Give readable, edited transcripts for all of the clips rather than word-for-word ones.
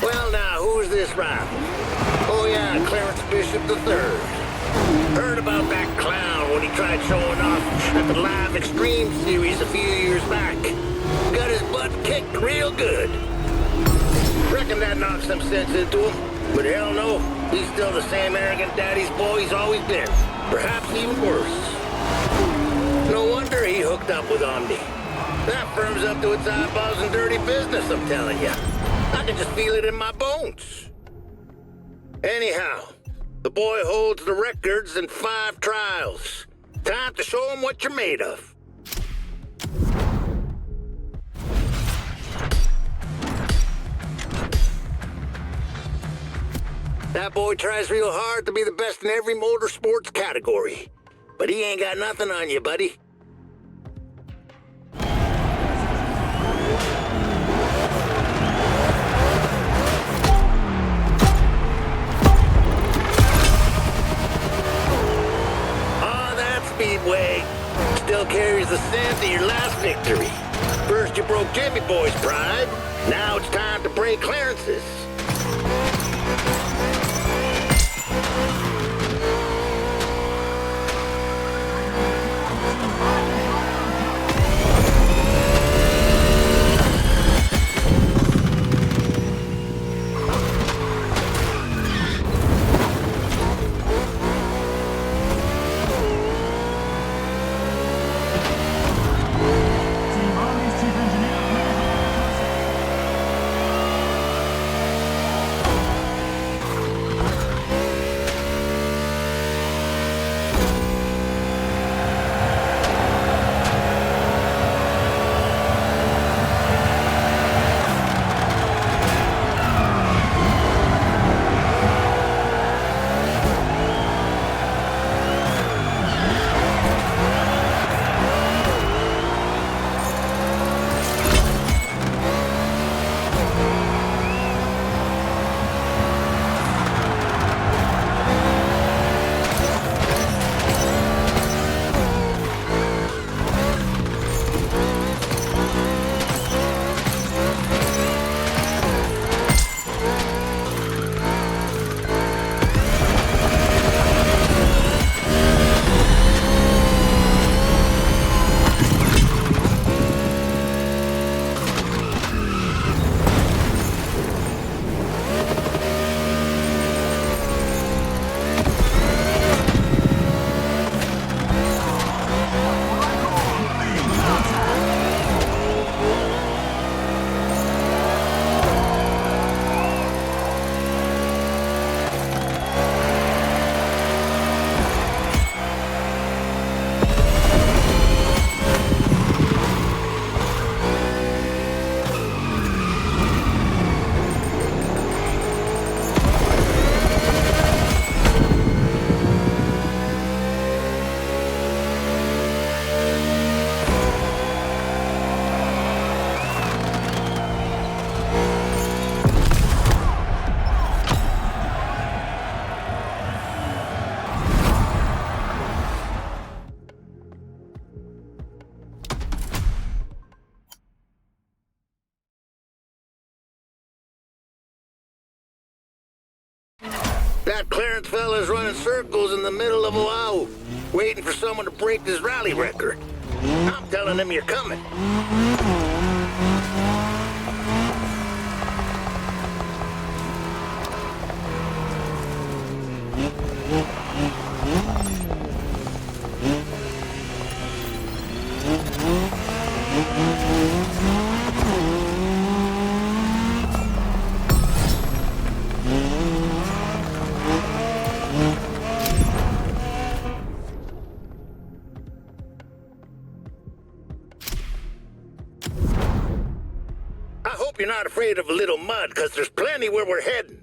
Well, now, who's this rival? Oh, yeah, Clarence Bishop III. Heard about that clown when he tried showing off at the Live Extreme series a few years back. Got his butt kicked real good. Reckon that knocked some sense into him. But hell no, he's still the same arrogant daddy's boy he's always been. Perhaps even worse. No wonder he hooked up with Omni. That firm's up to its eyeballs in dirty business, I'm telling you. I can just feel it in my bones. Anyhow, the boy holds the records in 5 trials. Time to show him what you're made of. That boy tries real hard to be the best in every motorsports category. But he ain't got nothing on you, buddy. Speedway still carries the scent of your last victory. First you broke Jimmy Boy's pride, now it's time to break Clarence's. That Clarence fella's running circles in the middle of Oahu, waiting for someone to break this rally record. I'm telling him you're coming. You're not afraid of a little mud, because there's plenty where we're heading.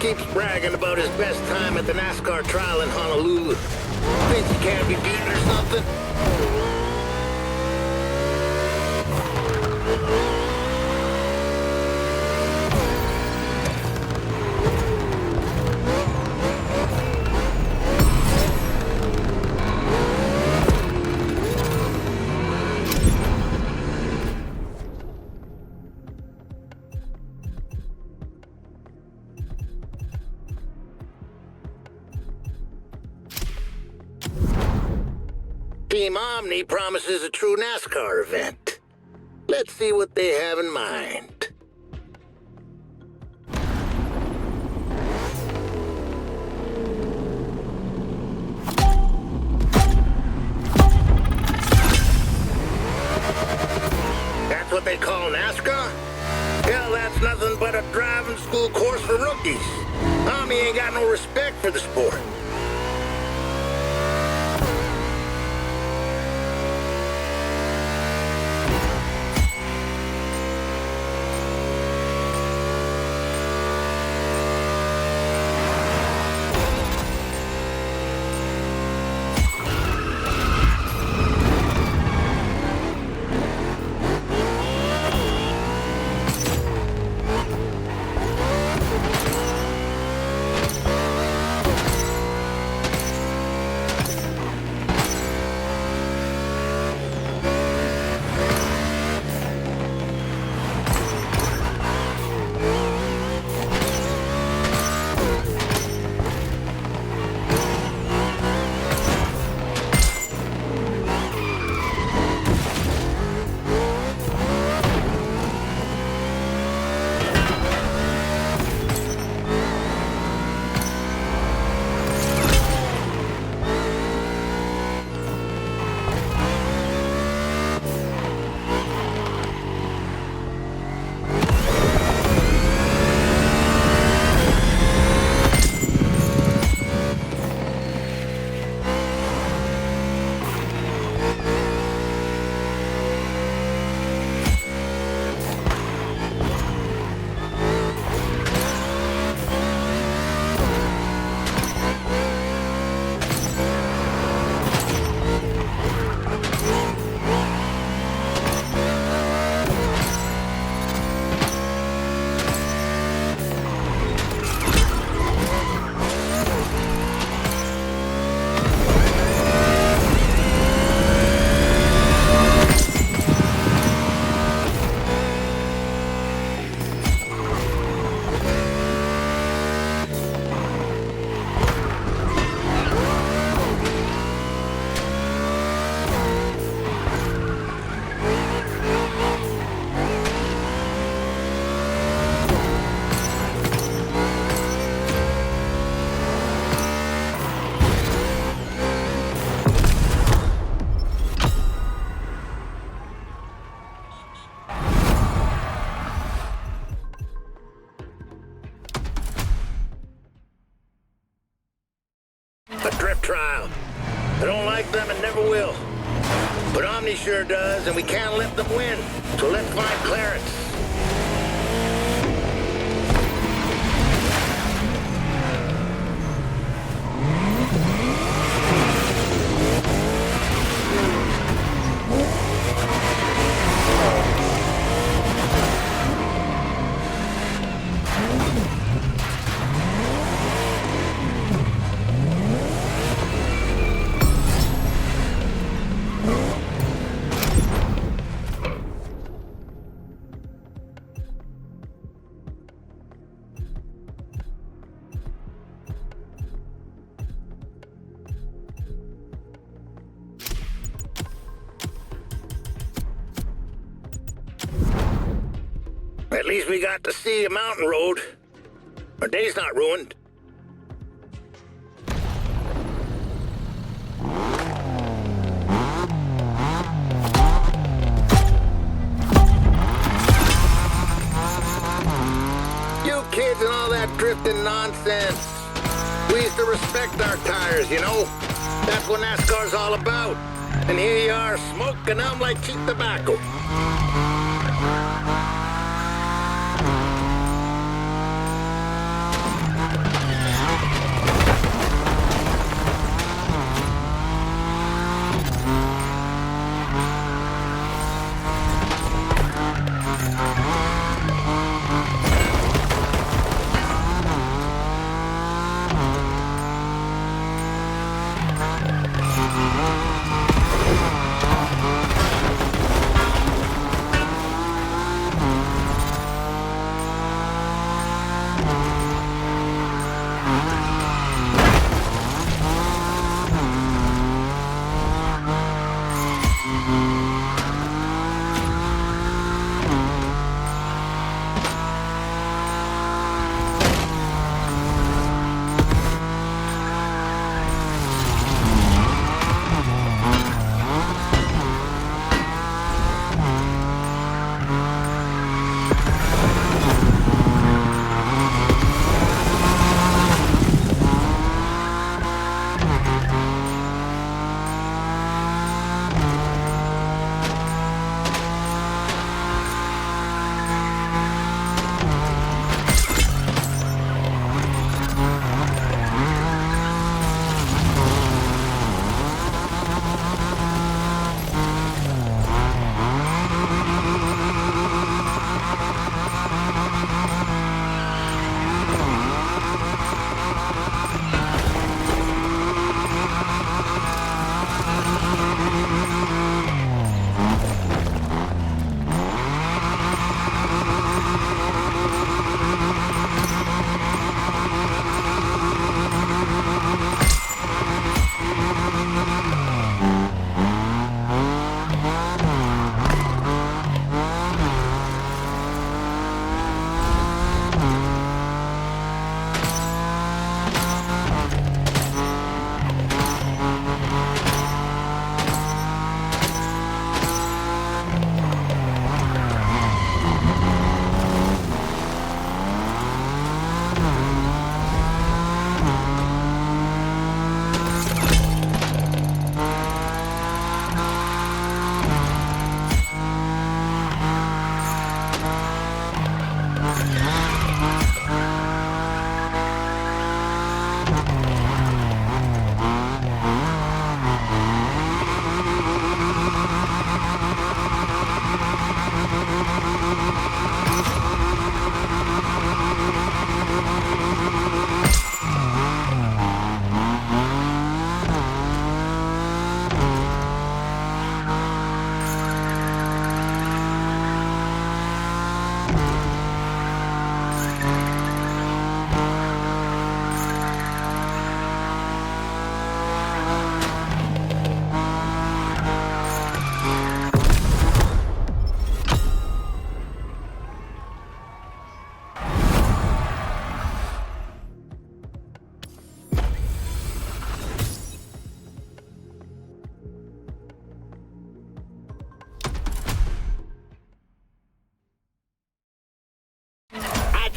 Keeps bragging about his best time at the Nascar trial in Honolulu. Thinks he can't be beaten or something? Team Omni promises a true NASCAR event. Let's see what they have in mind. That's what they call NASCAR? Hell, that's nothing but a driving school course for rookies. Omni ain't got no respect for the sport. Trial. I don't like them and never will. But Omni sure does, and we can't let them win. So let's find Clarence. At least we got to see a mountain road. Our day's not ruined. You kids and all that drifting nonsense. We used to respect our tires, you know? That's what NASCAR's all about. And here you are, smoking them like cheap tobacco.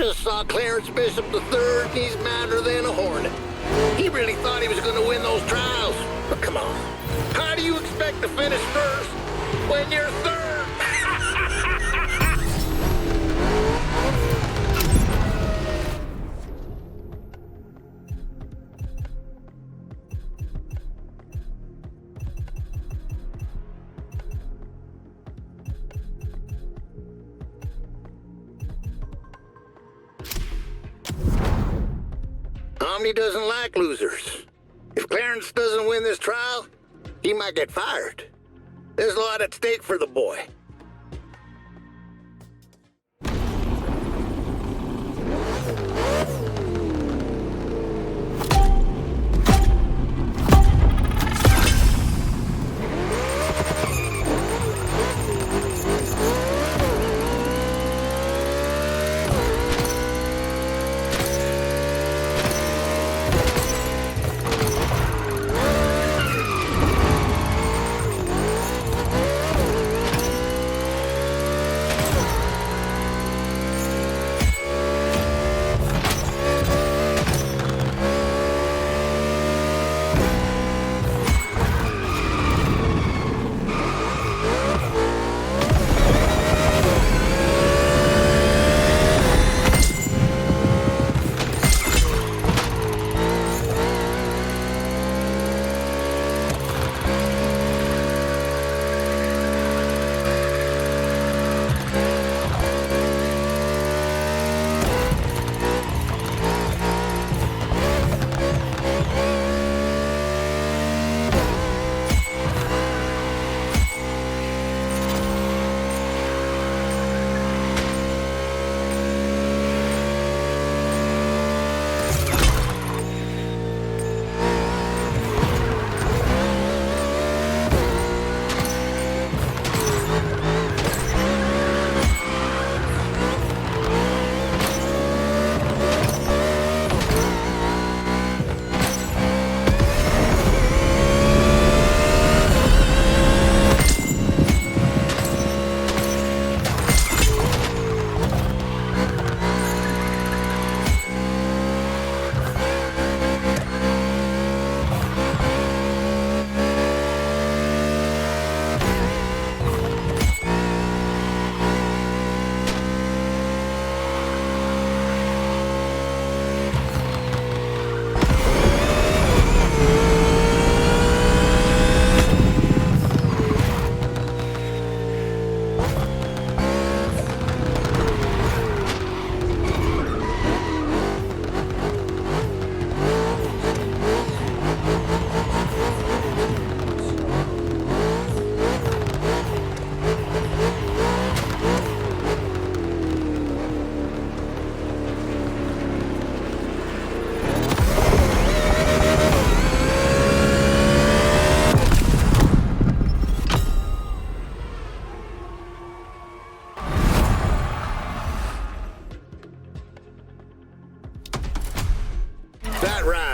Just saw Clarence Bishop III, and he's madder than a hornet. He really thought he was going to win those trials. But come on, how do you expect to finish first when you're third? Omni doesn't like losers. If Clarence doesn't win this trial, he might get fired. There's a lot at stake for the boy.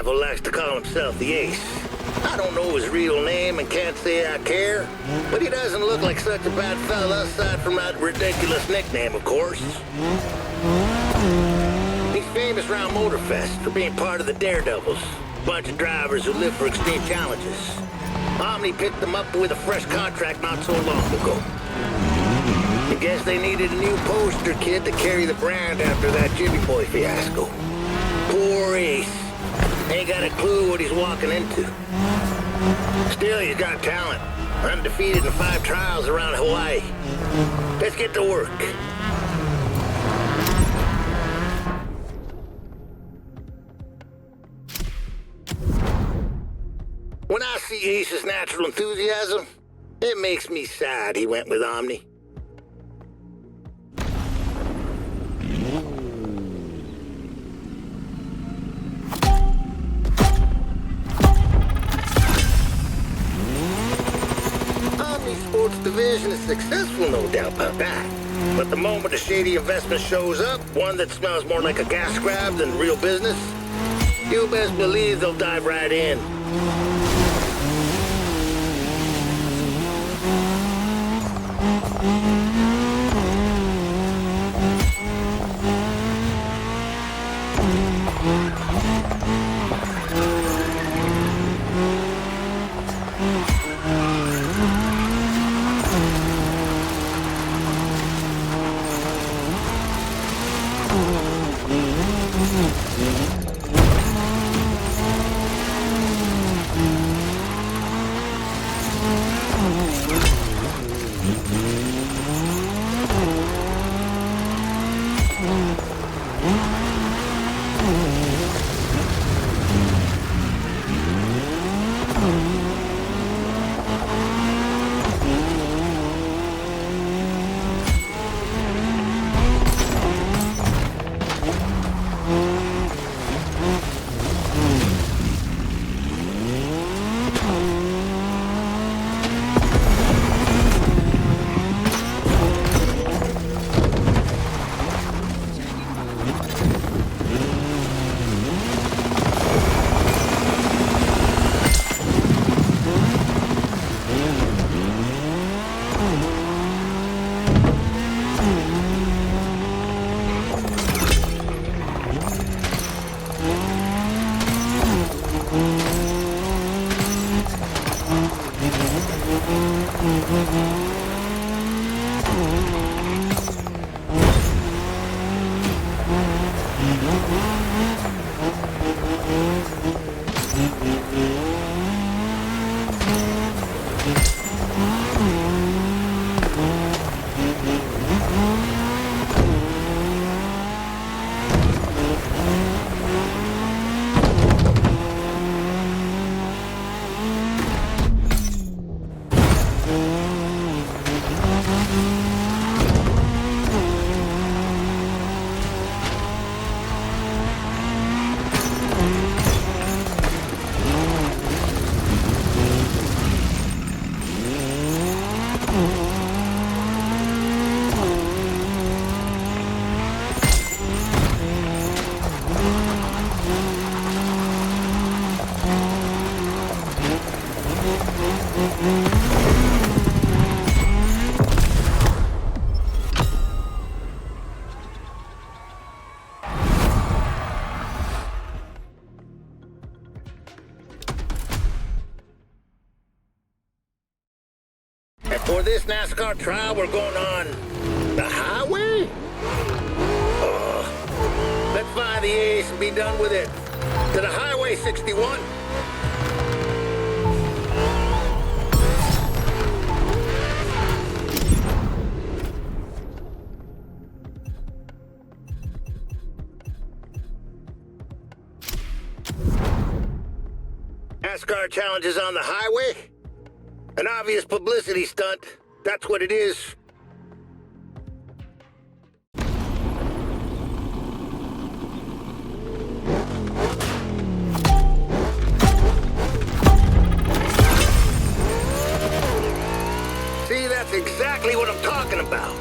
Likes to call himself the Ace. I don't know his real name and can't say I care, but he doesn't look like such a bad fella aside from that ridiculous nickname, of course. He's famous around Motorfest for being part of the Daredevils, a bunch of drivers who live for extreme challenges. Omni picked them up with a fresh contract not so long ago. I guess they needed a new poster kid to carry the brand after that Jimmy Boy fiasco. Poor Ace. Ain't got a clue what he's walking into. Still, he's got talent. Undefeated in 5 trials around Hawaii. Let's get to work. When I see Ace's natural enthusiasm, it makes me sad he went with Omni. Sports division is successful, no doubt about that. But the moment a shady investment shows up, one that smells more like a gas grab than real business, you best believe they'll dive right in. For this Nascar trial, we're going on the highway? Let's find the ace and be done with it. To the Highway 61. NASCAR challenges on the highway? An obvious publicity stunt. That's what it is. See, that's exactly what I'm talking about.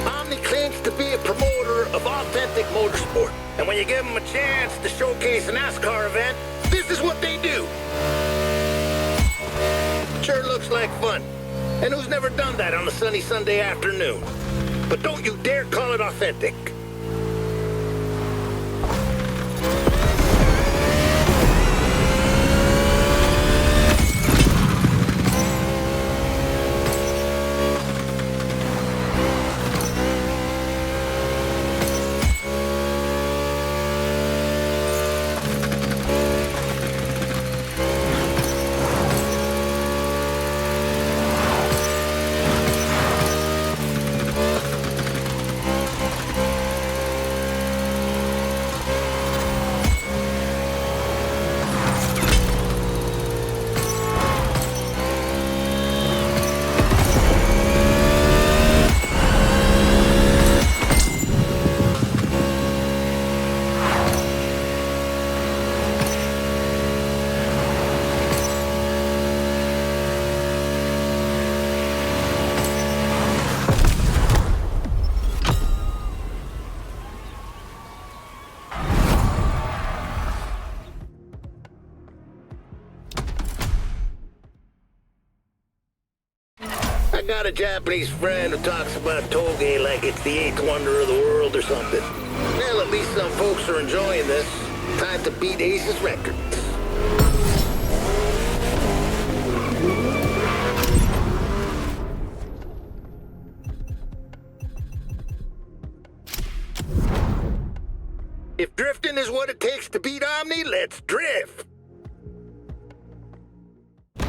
Omni claims to be a promoter of authentic motorsport. And when you give them a chance to showcase a NASCAR event, this is what they do. Sure looks like fun. And who's never done that on a sunny Sunday afternoon? But don't you dare call it authentic. I got a Japanese friend who talks about Touge like it's the eighth wonder of the world or something. Well, at least some folks are enjoying this. Time to beat Ace's records. If drifting is what it takes to beat Omni, let's drift! I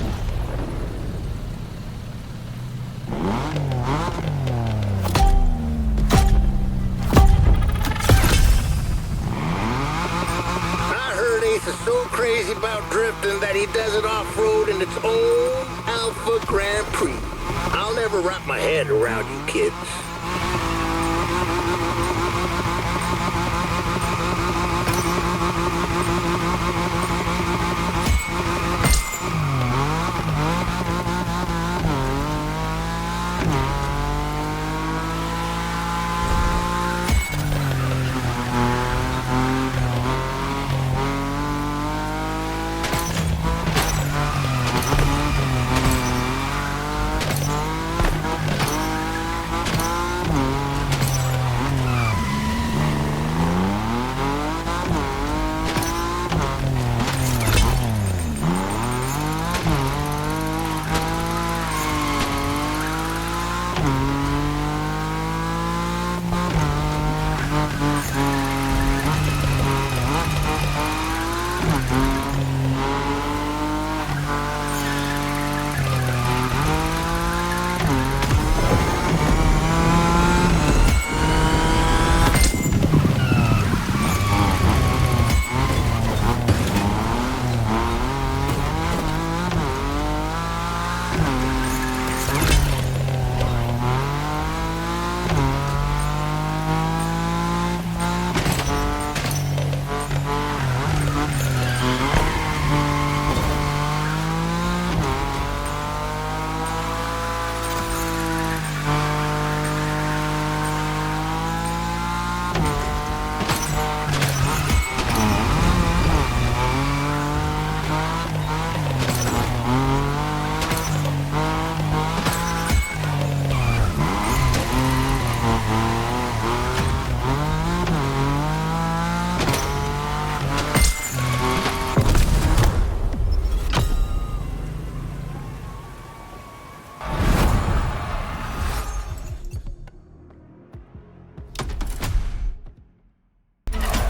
heard Ace is so crazy about drifting that he does it off-road in its own Alpha Grand Prix. I'll never wrap my head around you kids.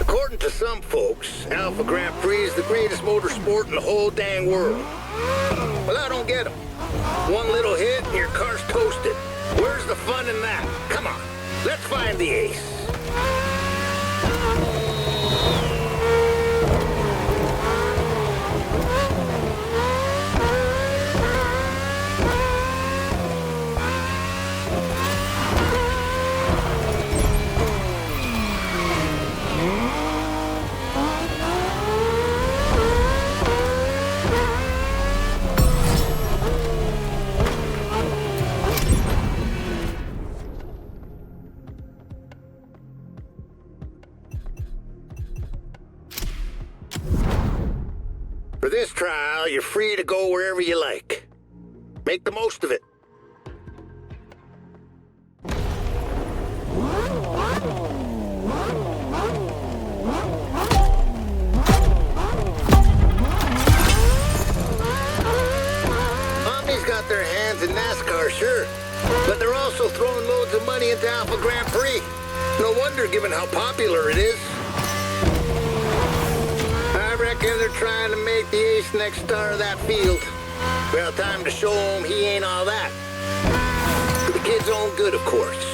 According to some folks, Alpha Grand Prix is the greatest motorsport in the whole dang world. Well, I don't get them. One little hit and your car's toasted. Where's the fun in that? Come on, let's find the ace. For this trial, you're free to go wherever you like. Make the most of it. Omni's got their hands in Nascar, sure, but they're also throwing loads of money into Alpha Grand Prix. No wonder, given how popular it is. I reckon they're trying to make the ace next star of that field. Well, time to show him he ain't all that. For the kid's own good, of course.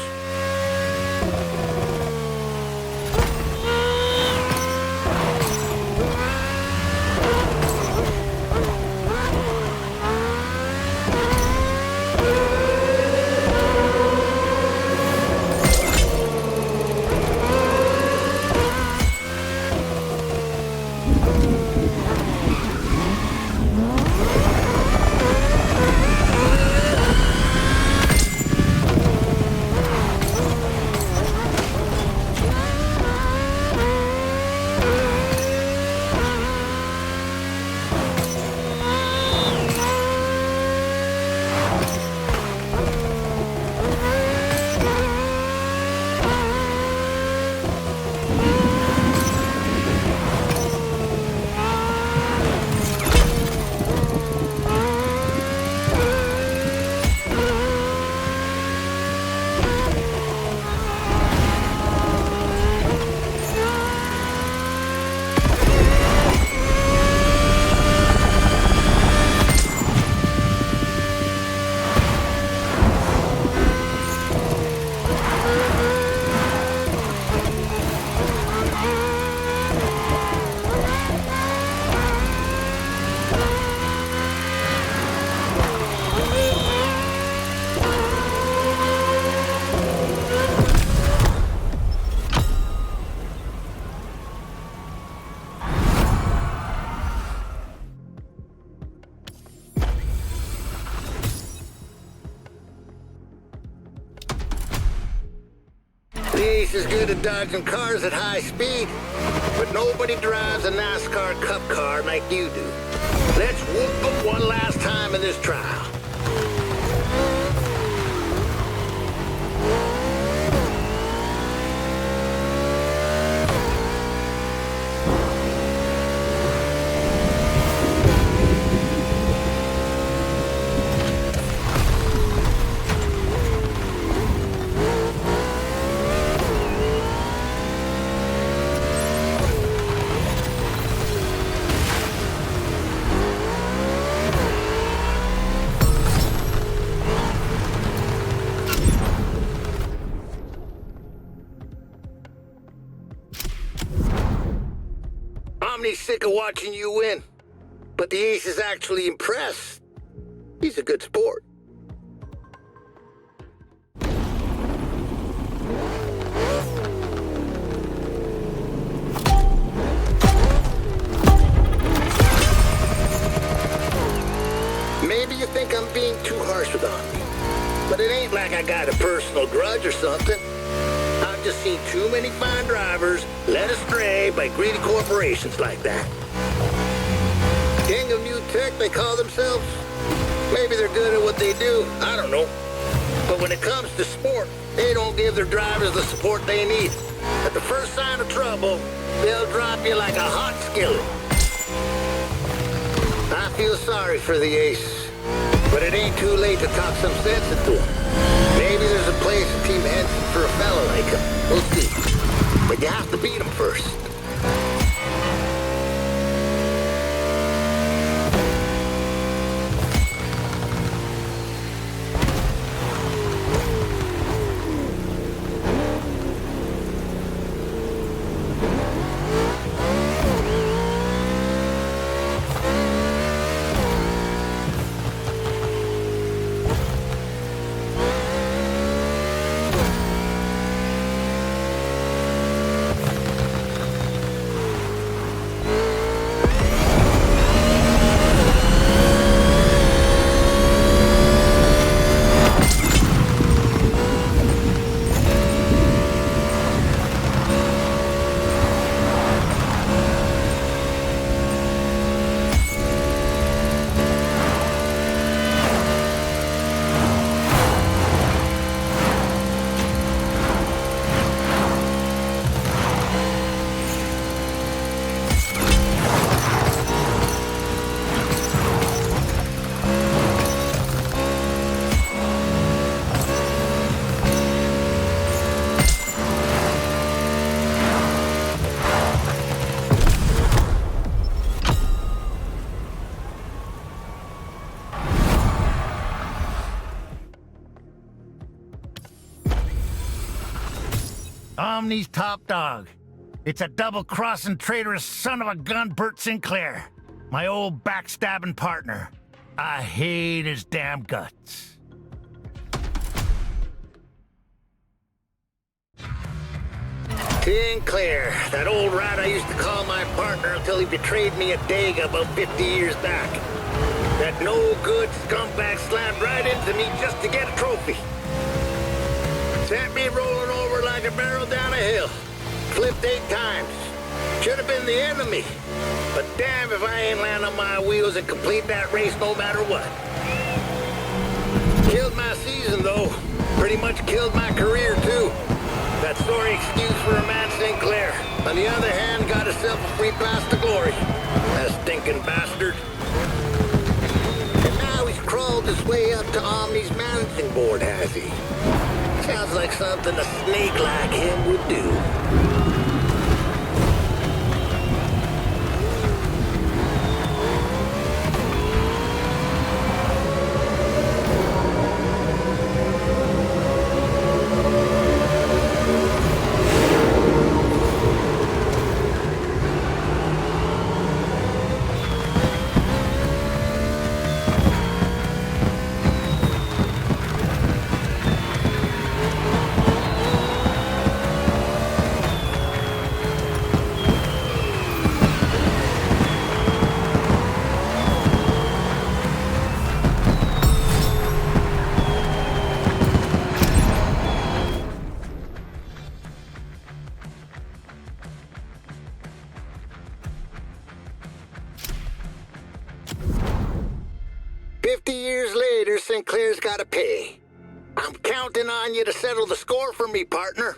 Ace is good at dodging cars at high speed, but nobody drives a Nascar Cup car like you do. Let's whoop them one last time in this trial. Omni's sick of watching you win, but the Ace is actually impressed. He's a good sport. Maybe you think I'm being too harsh with Omni, but it ain't like I got a personal grudge or something. I've just seen too many fine drivers led astray by greedy corporations like that. King of new tech, they call themselves. Maybe they're good at what they do, I don't know. But when it comes to sport, they don't give their drivers the support they need. At the first sign of trouble, they'll drop you like a hot skillet. I feel sorry for the Ace, but it ain't too late to talk some sense into him. Maybe there's a place in Team Henson for a fella like him. We'll see. But you have to beat him first. Omni's top dog. It's a double-crossing traitorous son of a gun, Bert Sinclair. My old backstabbing partner. I hate his damn guts. Sinclair, that old rat I used to call my partner until he betrayed me at Dega about 50 years back. That no-good scumbag slammed right into me just to get a trophy. Sent me rolling over like a barrel down a hill. Flipped 8 times. Should have been the enemy. But damn if I ain't land on my wheels and complete that race no matter what. Killed my season, though. Pretty much killed my career, too. That sorry excuse for a man Sinclair. On the other hand, got himself a free pass to glory. That stinking bastard. And now he's crawled his way up to Omni's managing board, has he? Sounds like something a snake like him would do. 50 years later, Sinclair's gotta pay. I'm counting on you to settle the score for me, partner.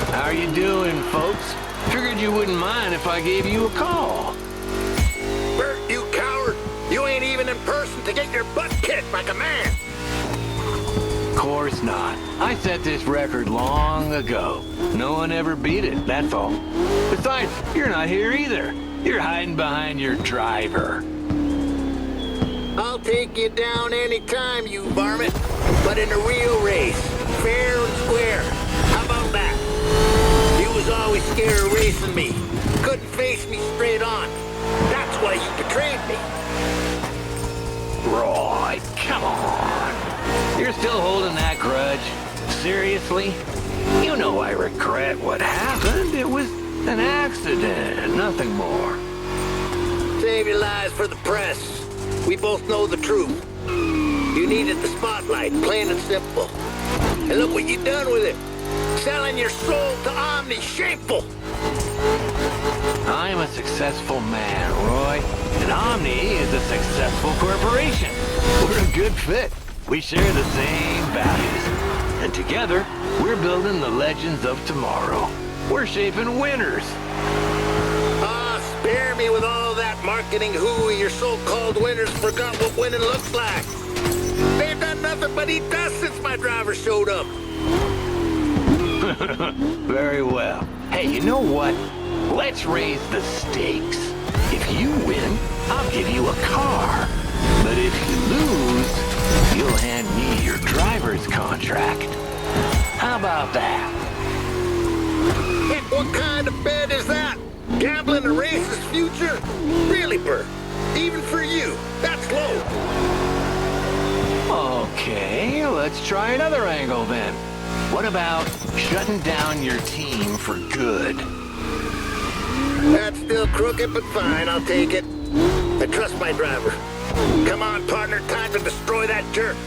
How you doing, folks? Figured you wouldn't mind if I gave you a call. Bert, you coward! You ain't even in person to get your butt kicked like a man! Course not. I set this record long ago. No one ever beat it, that's all. Besides, you're not here either. You're hiding behind your driver. I'll take you down anytime, you varmint. But in a real race, fair and square. How about that? You was always scared of racing me. Couldn't face me straight on. That's why you betrayed me. Roy, come on. You're still holding that grudge? Seriously? You know I regret what happened. It was an accident, nothing more. Save your lies for the press. We both know the truth. You needed the spotlight, plain and simple. And look what you done with it. Selling your soul to Omni, shameful. I'm a successful man, Roy. And Omni is a successful corporation. We're a good fit. We share the same values. And together, we're building the legends of tomorrow. We're shaping winners. Ah, spare me with all that marketing hooey. Your so-called winners forgot what winning looks like. They've done nothing but eat dust since my driver showed up. Very well. Hey, you know what? Let's raise the stakes. If you win, I'll give you a car. But if you lose, you'll hand me your driver's contract. How about that? Hey, what kind of bet is that? Gambling a race's future? Really, Bert? Even for you, that's low. Okay, let's try another angle then. What about shutting down your team for good? That's still crooked, but fine, I'll take it. I trust my driver. Come on, partner, time to destroy that jerk.